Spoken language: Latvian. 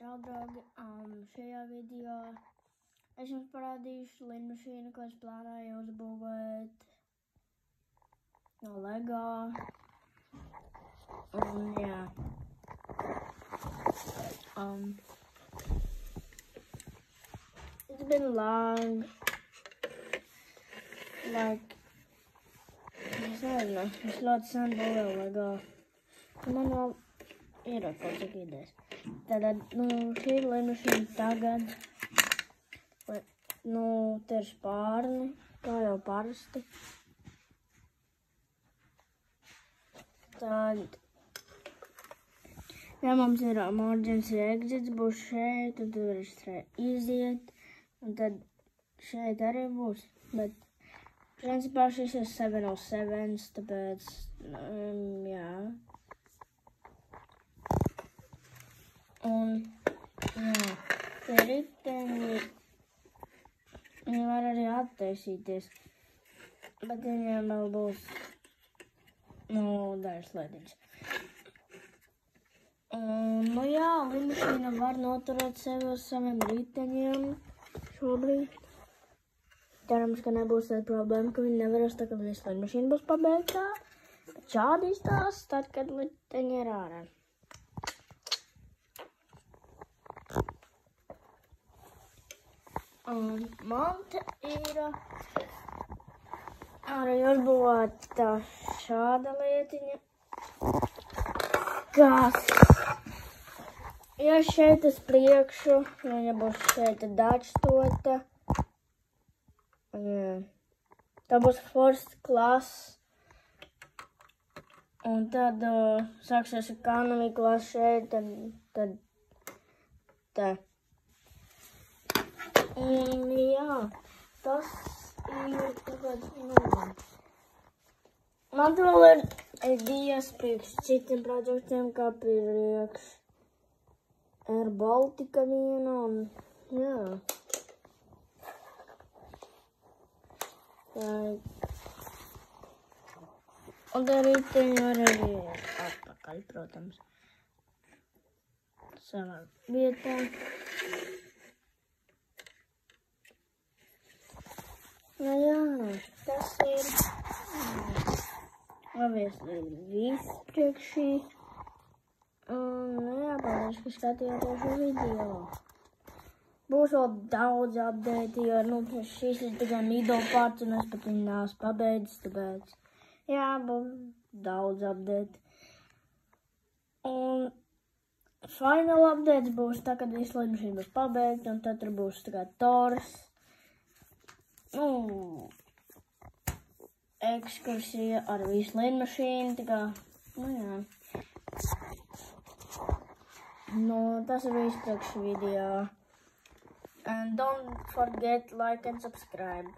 Čau, draugi! Šajā video es jums parādīšu lidmašīnu, ko es plānoju uzbūvēt no LEGO. Un jā. It's been long. Es nezinu, es ļoti sen būvēju LEGO. Man vēl ir kaut cik idejas. Tātad, šī ir lidmašīna tagad. Te ir spārni, kā jau parasti. Tad, ja mums ir emergency exits, būs šeit, un tur var šeit iziet, un tad šeit arī būs. Bet, principā, šis ir 707, tāpēc, jā. Un, jā, tie riteņi, viņi var arī attaisīties, bet viņiem vēl būs, dažas lietiņas. Jā, lidmašīna var noturēt sevi uz saviem riteņiem šobrīd. Cerams, ka nebūs tāda problēma, ka viņi nevarēs tā, kad visu lidmašīna būs pabeigtā. Bet šādi izstāsta tad, kad riteņi ir ārā. Man te ir arī uzbūvēta šāda lietiņa, kas ir šeit uz priekšu, viņa būs šeit dačtota. Tā būs first class, un tad sāksies economy class šeit, tad tā. Un jā, tas ir tagad, nezinu. Man vēl ir idejas priekš citiem projektiem, kā priekš Air Baltica viena, un jā. Un tā riteņi var arī atpakaļ, protams, savā vietā. Jā, tas ir viss priekš šī. Jā, paldies, ka skatījāties šo video. Būs vēl daudz update, jo šis ir tikai middle parts, un es pat viņu neesmu pabeidzis, tāpēc jā, būs daudz update. Un final updates būs tā, kad visu lidmašīnu būs pabeigta, un tad tur būs tā kā tors. Ekskursija ar visu lidmašīnu, tā kā, jā. Tas ir viss priekš video. And don't forget like and subscribe.